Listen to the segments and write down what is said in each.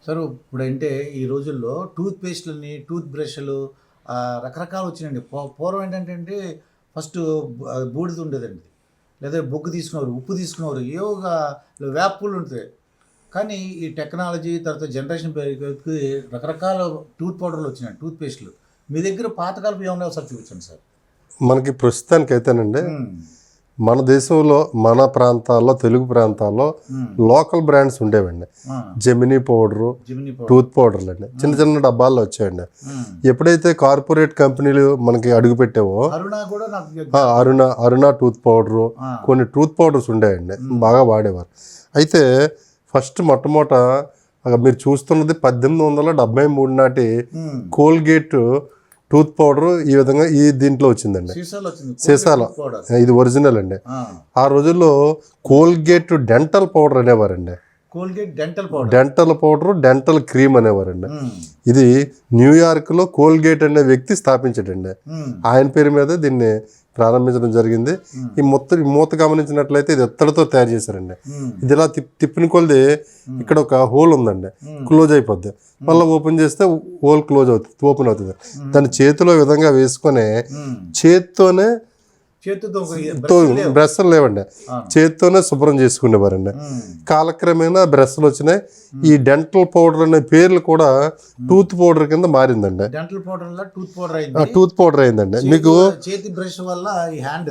Sir ఇప్పుడంటే ఈ రోజుల్లో టూత్ పేస్ట్లని, టూత్ బ్రష్‌లు రకరకాలు వచ్చినాయండి. పూర్వం ఏంటంటే ఫస్టు బూడిద ఉండేదండి. లేదా బొగ్గు తీసుకునేవారు, ఉప్పు తీసుకునేవారు. ఏవోగా వేప పూలు ఉంటాయి. కానీ ఈ టెక్నాలజీ తర్వాత జనరేషన్ పెరిగేకొద్దీ రకరకాల టూత్ పౌడర్‌లు వచ్చినాయి, టూత్ పేస్ట్‌లు. మీ దగ్గర పాతకాలపు ఏమన్నా ఒకసారి చూపించండి సార్. మనకి ప్రస్తుతానికైతేనండి హ్మ్. మన దేశంలో మన ప్రాంతాల్లో తెలుగు ప్రాంతాల్లో లోకల్ బ్రాండ్స్ ఉండేవండి. ఆ! Gemini powder, Gemini powder. Tooth పౌడర్లు అండి చిన్న చిన్న డబ్బాల్లో వచ్చాయండి. హ్మ్. ఎప్పుడైతే కార్పొరేట్ కంపెనీలు మనకి అడుగు పెట్టావో అరుణ కూడా నాకు అరుణ టూత్ పౌడరు, ఆ! కొన్ని టూత్ పౌడర్స్ ఉండేయండి, బాగా వాడేవారు. అయితే ఫస్ట్ మొట్టమొదట మీరు చూస్తున్నది 1873 నాటి హ్మ్. కోల్గేట్ టూత్ పౌడర్ ఈ విధంగా దీంట్లో వచ్చిందండి. సీసాలో వచ్చింది. సీసాలో. Colgate powder. ఇది ఒరిజినల్ అండి. ఆ! ఆ రోజుల్లో కోల్గేట్ డెంటల్ పౌడర్ అనేవారండి. Colgate dental powder. Dental powder, dental cream అనేవారండి. హ్మ్. ఇది న్యూయార్క్లో కోల్గేట్ అనే వ్యక్తి స్థాపించాడండి. హ్మ్. ఆయన పేరు మీద దీన్ని ప్రారంభించడం జరిగింది. ఈ మూత గమనించినట్లయితే ఇది ఎత్తడితో తయారు చేశారండి. హ్మ్. ఇది ఇలా తిప్పిన కొలది ఇక్కడ ఒక హోల్ ఉందండి, క్లోజ్ అయిపోద్ది. మళ్ళీ ఓపెన్ చేస్తే హోల్ క్లోజ్ అవుతుంది, ఓపెన్ అవుతుంది. దాన్ని చేతిలో ఈ విధంగా వేసుకొని హ్మ్. చేత్తోనే చేతితో బ్రష్లు లేవు. బ్రష్లు లేవండి, ఆ. చేత్తోనే శుభ్రం చేసుకునేవారండి. హ్మ్. కాలక్రమేణా బ్రష్లు వచ్చినాయి. ఈ డెంటల్ పౌడర్ అనే పేర్లు కూడా టూత్ పౌడర్ కింద మారిందండి. డెంటల్ పౌడర్ వల్ల టూత్ పౌడర్ అయింది. టూత్ పౌడర్ అయిందండి. మీకు చేతి బ్రష్ వల్ల ఈ హ్యాండ్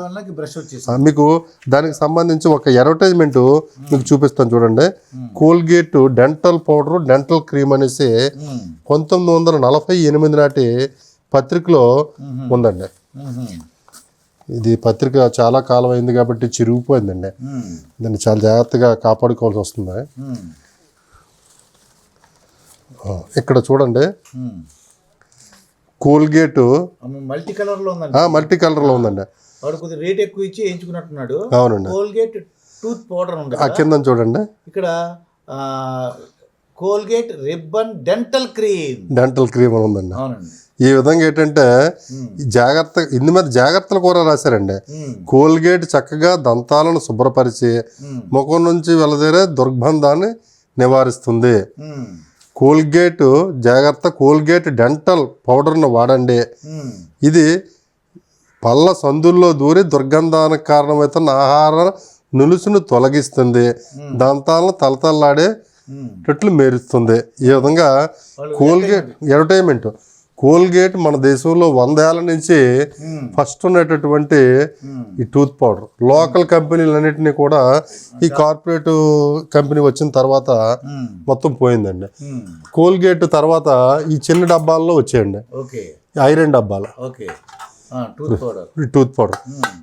వల్ల బ్రష్ వచ్చేసి మీకు దానికి సంబంధించి ఒక అడ్వర్టైజ్మెంట్ మీకు చూపిస్తాను చూడండి. Colgate dental powder, dental cream అనేసి 1948 నాటి పత్రికలో ఉందండి. ఇది పత్రిక చాలా కాలం అయింది కాబట్టి చిరిగిపోయిందండి. దాన్ని చాలా జాగ్రత్తగా కాపాడుకోవాల్సి వస్తుంది. ఇక్కడ చూడండి, కోల్గేట్ మల్టీ కలర్ లో ఉందండి. మల్టీ కలర్లో ఉందండి. వాడు కొద్దిగా రేట్ ఎక్కువ ఇచ్చి ఎంచుకున్నట్టున్నాడు. అవునండి. కోల్గేట్ టూత్ పౌడర్ ఉంది ఆ కింద చూడండి, ఇక్కడ Colgate ribbon dental cream. Dental cream అని ఉందండి. అవునండి. ఈ విధంగా ఏంటంటే ఇందు మీద జాగ్రత్తలు కూడా రాశారండి. కోల్గేట్ చక్కగా దంతాలను శుభ్రపరిచి ముఖం నుంచి వెలదేరే దుర్గంధాన్ని నివారిస్తుంది. కోల్గేట్ జాగ్రత్త, కోల్గేట్ డెంటల్ పౌడర్ను వాడండి. ఇది పళ్ళ సందుల్లో దూరి దుర్గంధానికి కారణమవుతున్న ఆహార నులుసును తొలగిస్తుంది, దంతాలను తలతల్లాడేటట్లు మెరుస్తుంది. ఈ విధంగా కోల్గేట్ అడ్వర్టైజ్మెంట్. కోల్గేట్ మన దేశంలో 100 ఏళ్ల నుంచి ఫస్ట్ ఉన్నటువంటి ఈ టూత్ పౌడర్. లోకల్ కంపెనీలన్నింటినీ కూడా ఈ కార్పొరేట్ కంపెనీ వచ్చిన తర్వాత మొత్తం పోయిందండి. కోల్గేట్ తర్వాత ఈ చిన్న డబ్బాల్లో వచ్చాయండి, ఐరన్ డబ్బాలు టూత్ పౌడర్.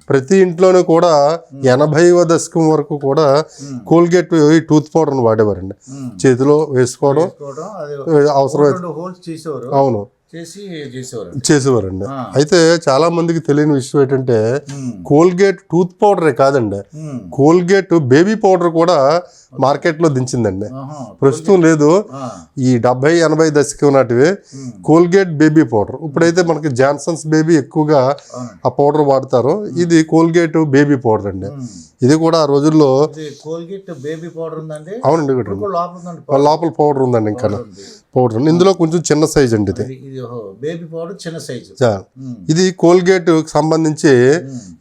ప్రతి ఇంట్లోనూ కూడా 80వ దశకం వరకు కూడా కోల్గేట్ ఈ టూత్ పౌడర్ని వాడేవారండి. చేతిలో వేసుకోవడం అవసరం. అవును, చేసేవారండి. అయితే చాలా మందికి తెలియని విషయం ఏంటంటే కోల్గేట్ టూత్ పౌడరే కాదండి, కోల్గేట్ బేబీ పౌడర్ కూడా మార్కెట్లో దించిందండి. ప్రస్తుతం లేదు. ఈ 70-80 దశకం నాటివి కోల్గేట్ బేబీ పౌడర్. ఇప్పుడైతే మనకి జాన్సన్స్ బేబీ ఎక్కువగా ఆ పౌడర్ వాడతారు. ఇది కోల్గేట్ బేబీ పౌడర్ అండి. ఇది కూడా ఆ రోజుల్లో కోల్గేట్ బేబీ పౌడర్ ఉందండి. అవునండి, లోపల పౌడర్ ఉందండి. ఇంకా పౌడర్ ఇందులో కొంచెం చిన్న సైజ్ అండి. ఇది బేబీ పౌడర్ చిన్న సైజ్. ఇది కోల్గేట్ సంబంధించి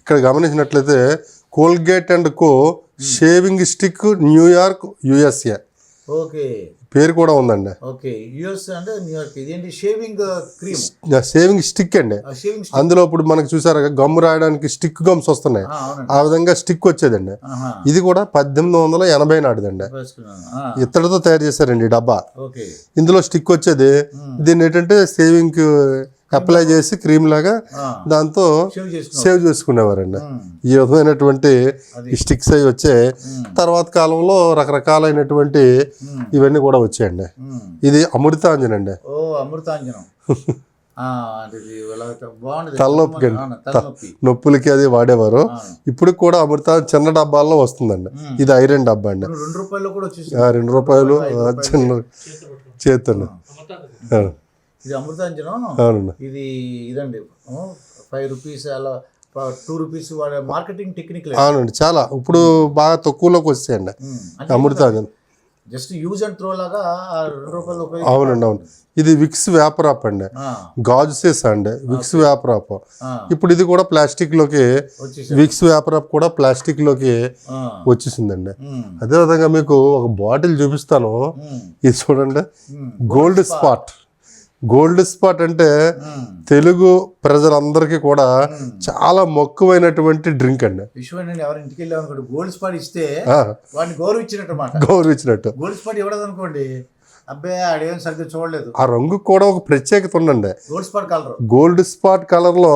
ఇక్కడ గమనించినట్లయితే Colgate and co shaving stick, New York, USA పేరు కూడా ఉందండి. షేవింగ్ స్టిక్ అండి. అందులో ఇప్పుడు మనకు చూసారా గమ్ రాయడానికి స్టిక్ గమ్స్ వస్తున్నాయి, ఆ విధంగా స్టిక్ వచ్చేదండి. ఇది కూడా 1880 నాటిదండి. ఇత్తడితో తయారు చేశారండి ఈ డబ్బా. ఇందులో స్టిక్ వచ్చేది. దీన్ని ఏంటంటే షేవింగ్ అప్లై చేసి క్రీమ్ లాగా దాంతో సేవ్ చేసుకునేవారండి. ఈ విధమైనటువంటి స్టిక్స్ అవి వచ్చే తర్వాత కాలంలో రకరకాలైనటువంటి ఇవన్నీ కూడా వచ్చాయండి. ఇది అమృతాంజన్ అండి. తలనొప్పి నొప్పులకి అది వాడేవారు. ఇప్పుడు కూడా అమృత చిన్న డబ్బాల్లో వస్తుందండి. ఇది ఐరన్ డబ్బా అండి. 2 రూపాయలు చిన్న చేతులు. ఇది అమృతాంజనం. ఇది ఇదండి 5 రూపీస్ అలా 2 రూపీస్ మార్కెటింగ్ టెక్నిక్. అవునండి, చాలా ఇప్పుడు బాగా తక్కువలోకి వచ్చాయండి Amrutanjan. Just use and throw లాగా ₹2 అవునండి అవును. ఇది విక్స్ వేపరాప్ అండి, గాజు సీసా అండి, విక్స్ వేపరాప్. ఇప్పుడు ఇది కూడా ప్లాస్టిక్ లోకి, విక్స్ వేపరాప్ కూడా ప్లాస్టిక్ లోకి వచ్చేసిందండి. అదేవిధంగా మీకు ఒక బాటిల్ చూపిస్తాను, ఇది చూడండి, గోల్డ్ స్పాట్. గోల్డ్ స్పాట్ అంటే తెలుగు ప్రజలందరికీ కూడా చాలా మక్కువైనటువంటి డ్రింక్ అండి. ఎవరి ఇంటికి వెళ్ళామనుకోండి గోల్డ్ స్పాట్ ఇస్తే వాడిని గౌరవించినట్టు. గోల్డ్ స్పాట్ ఇవ్వడదు అనుకోండి, అబ్బాయి ఆడేం సరిగ్గా చూడలేదు. ఆ రంగు కూడా ఒక ప్రత్యేకత ఉండండి. Gold spot colour, gold spot colour లో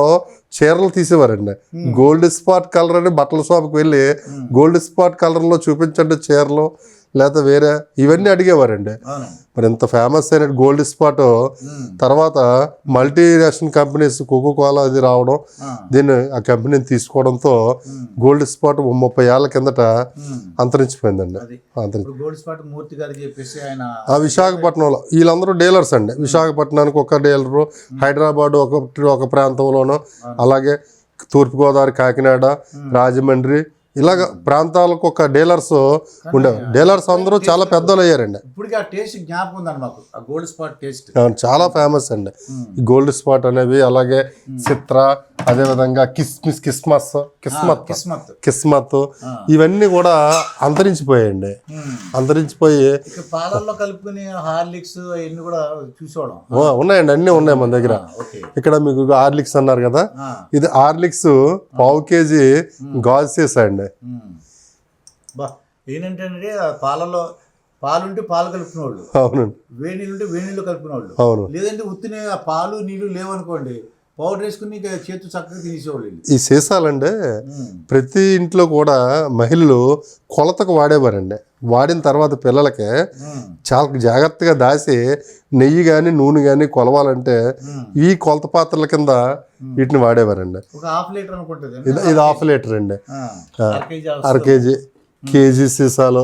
చీరలు తీసేవారండి. గోల్డ్ స్పాట్ కలర్ అని బట్టల షాప్కి వెళ్ళి గోల్డ్ స్పాట్ కలర్ లో చూపించండి చీరలు, లేదా వేరే ఇవన్నీ అడిగేవారండి. మరి ఇంత ఫేమస్ అయిన గోల్డ్ స్పాట్ తర్వాత మల్టీనేషనల్ కంపెనీస్ కోకో కోలా అది రావడం, దీన్ని ఆ కంపెనీని తీసుకోవడంతో గోల్డ్ స్పాట్ 30 ఏళ్ల కిందట అంతరించిపోయిందండి. ఆ విశాఖపట్నంలో వీళ్ళందరూ డీలర్స్ అండి. విశాఖపట్నానికి ఒక డీలరు, హైదరాబాద్ ఒక ప్రాంతంలోనూ, అలాగే తూర్పుగోదావరి, కాకినాడ, రాజమండ్రి ఇలాగ ప్రాంతాలకు ఒక డీలర్స్ ఉండేవారు. డీలర్స్ అందరూ చాలా పెద్దలు అయ్యారండి. చాలా ఫేమస్ అండి ఈ గోల్డ్ స్పాట్ అనేవి. అలాగే చిత్ర, అదేవిధంగా కిస్మత్ ఇవన్నీ కూడా అంతరించిపోయాయండి. అంతరించిపోయి పాలల్లో కలుపుకుని హార్లిక్స్ అవన్నీ కూడా చూసేవాళ్ళం. ఉన్నాయండి, అన్నీ ఉన్నాయి మన దగ్గర. ఇక్కడ మీకు హార్లిక్స్ అన్నారు కదా, ఇది హార్లిక్స్ ½ కేజీ గాజు సీసా అండి. ఏంటంటే పాలలో పాలుంటే పాలు కలుపుకునేవాళ్ళు, అవునండి, వేడి నీళ్ళు ఉంటే వేడి నీళ్ళు కలుపుకునేవాళ్ళు, అవును. లేదంటే ఉత్తినే పాలు నీళ్లు లేవనుకోండి పౌడర్ వేసుకుని చేతు చక్కగా తీసేవాళ్ళు. ఈ సీసాలంటే ప్రతి ఇంట్లో కూడా మహిళలు కొలతకు వాడేవారండి. వాడిన తర్వాత పిల్లలకి చాలా జాగ్రత్తగా దాసి నెయ్యి కానీ నూనె కానీ కొలవాలంటే ఈ కొలత పాత్రల కింద వీటిని వాడేవారండి. ఇది ½ లీటర్ అండి, అర కేజీ, కేజీ సీసాలు,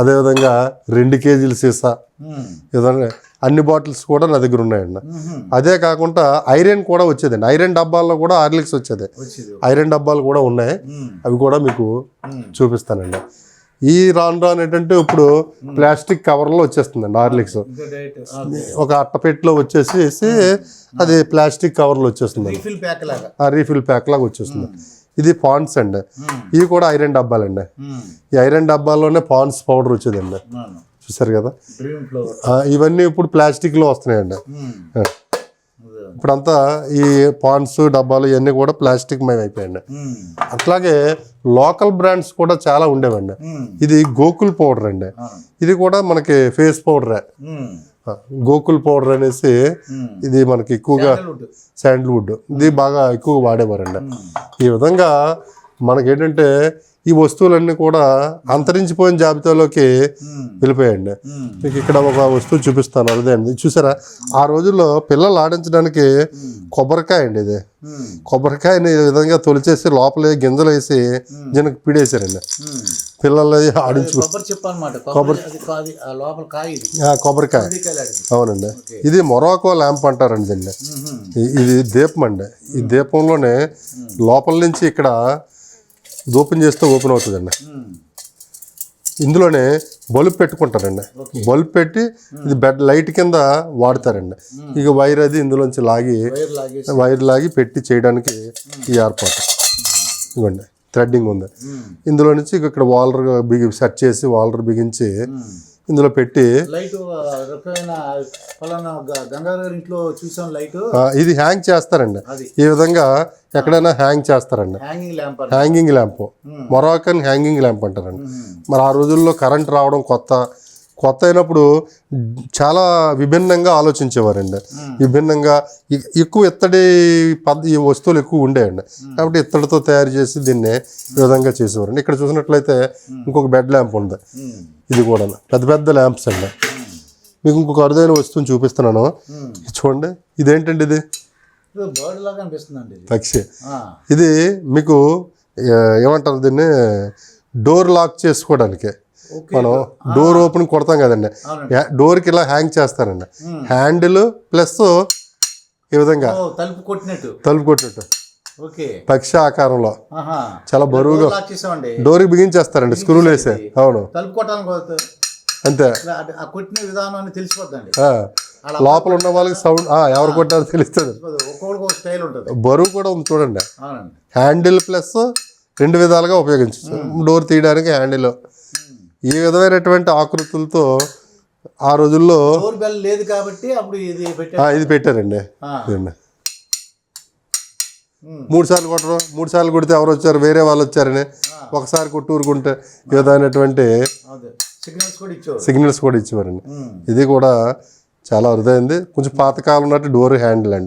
అదేవిధంగా 2 కేజీల సీసా, ఇదండి. అన్ని బాటిల్స్ కూడా నా దగ్గర ఉన్నాయండి. అదే కాకుండా ఐరన్ కూడా వచ్చేదండి. ఐరన్ డబ్బాల్లో కూడా హార్లిక్స్ వచ్చేది. ఐరన్ డబ్బాలు కూడా ఉన్నాయి, అవి కూడా మీకు చూపిస్తానండి. ఈ రాను ఏంటంటే ఇప్పుడు ప్లాస్టిక్ కవర్లో వచ్చేస్తుందండి హార్లిక్స్. ఒక అట్టపెట్టిలో వచ్చేసి అది ప్లాస్టిక్ కవర్లో వచ్చేస్తుంది, రీఫిల్ ప్యాక్ లాగా వచ్చేస్తుంది. ఇది పాండ్స్ అండి, ఇవి కూడా ఐరన్ డబ్బాలండి. ఈ ఐరన్ డబ్బాల్లోనే పాండ్స్ పౌడర్ వచ్చేదండి, చూసారు కదా. ఇవన్నీ ఇప్పుడు ప్లాస్టిక్ లో వస్తున్నాయండి. ఇప్పుడంతా ఈ పాండ్స్ డబ్బాలు ఇవన్నీ కూడా ప్లాస్టిక్ మయం అయిపోయాయండి. అట్లాగే లోకల్ బ్రాండ్స్ కూడా చాలా ఉండేవండి. ఇది గోకుల్ పౌడర్ అండి, ఇది కూడా మనకి ఫేస్ పౌడరే. గోకుల్ పౌడర్ అనేసి ఇది మనకి ఎక్కువగా శాండల్వుడ్, ఇది బాగా ఎక్కువ వాడేవారండి. ఈ విధంగా మనకేంటంటే ఈ వస్తువులన్నీ కూడా అంతరించిపోయిన జాబితాలోకి వెళ్ళిపోయాయండి. మీకు ఇక్కడ ఒక వస్తువు చూపిస్తాను, అదే అండి, చూసారా. ఆ రోజుల్లో పిల్లలు ఆడించడానికి కొబ్బరికాయ అండి, ఇది కొబ్బరికాయని ఈ విధంగా తొలిచేసి లోపల గింజలు వేసి జనకు పిడేసారండి. పిల్లలు ఆడించు కొబ్బరికాయ, అవునండి. ఇది మొరాకో ల్యాంప్ అంటారండి దీన్ని. ఇది దీపం అండి. ఈ దీపంలోనే లోపల నుంచి ఇక్కడ ఓపెన్ చేస్తే ఓపెన్ అవుతుందండి. ఇందులోనే బల్బ్ పెట్టుకుంటారండి. బల్బ్ పెట్టి ఇది బెడ్ లైట్ కింద వాడతారండి. ఇక వైర్ అది ఇందులోంచి వైర్ లాగి పెట్టి చేయడానికి ఈ ఏర్పాటు. ఇవ్వండి, థ్రెడ్డింగ్ ఉంది. ఇందులో నుంచి ఇక్కడ వాల్డర్ సెట్ చేసి వాల్డర్ బిగించి ఇందులో పెట్టి ఇది హ్యాంగ్ చేస్తారండి. ఈ విధంగా ఎక్కడైనా హ్యాంగ్ చేస్తారండి. Hanging lamp, Moroccan hanging lamp అంటారండి. మరి ఆ రోజుల్లో కరెంట్ రావడం కొత్త అయినప్పుడు చాలా విభిన్నంగా ఆలోచించేవారండి. విభిన్నంగా ఎక్కువ ఇత్తడి ఈ వస్తువులు ఎక్కువ ఉండేయండి. కాబట్టి ఇత్తడితో తయారు చేసి దీన్ని ఈ విధంగా చేసేవారండి. ఇక్కడ చూసినట్లయితే ఇంకొక బెడ్ ల్యాంప్ ఉంది. ఇది కూడా పెద్ద ల్యాంప్స్ అండి. మీకు ఇంకొక అరుదైన వస్తువుని చూపిస్తున్నాను, చూడండి. ఇదేంటండి, ఇది పక్షి. ఇది మీకు ఏమంటారు దీన్ని, డోర్ లాక్ చేసుకోవడానికి మనం డోర్ ఓపెన్ కొడతాం కదండి, డోర్కి ఇలా హ్యాంగ్ చేస్తారండి. హ్యాండిల్ ప్లస్ ఈ విధంగా తలుపు కొట్టినట్టు పక్షి ఆకారంలో చాలా బరువుగా డోర్కి బిగించేస్తారండి, స్క్రూలు వేసే. అవును, అంతే. ఆ కొట్టిన విధానం అని తెలిసిపోద్దండి. లోపల ఉన్న వాళ్ళకి సౌండ్ ఎవరు కొట్టారో తెలుస్తుంది. ఒక్కొక్కడికి ఒక స్టైల్ ఉంటుంది. బరువు కూడా ఉంది చూడండి. అవునండి. హ్యాండిల్ ప్లస్ 2 విధాలుగా ఉపయోగించవచ్చు. డోర్ తీయడానికి హ్యాండిల్. ఈ విధమైనటువంటి ఆకృతులతో ఆ రోజుల్లో డోర్ బెల్ లేదు కాబట్టి అప్పుడు ఇది పెట్టారండి. ఇదండి 3 సార్లు కొట్టడం, 3 సార్లు కొడితే ఎవరు వచ్చారు, వేరే వాళ్ళు వచ్చారని, ఒకసారి కొట్టూరుకుంటే ఈ విధమైనటువంటి సిగ్నల్స్ కూడా ఇచ్చేవారండి. ఇది కూడా చాలా అరుదైంది. కొంచెం పాతకాలం ఉన్నట్టు డోర్ హ్యాండిల్ అండి.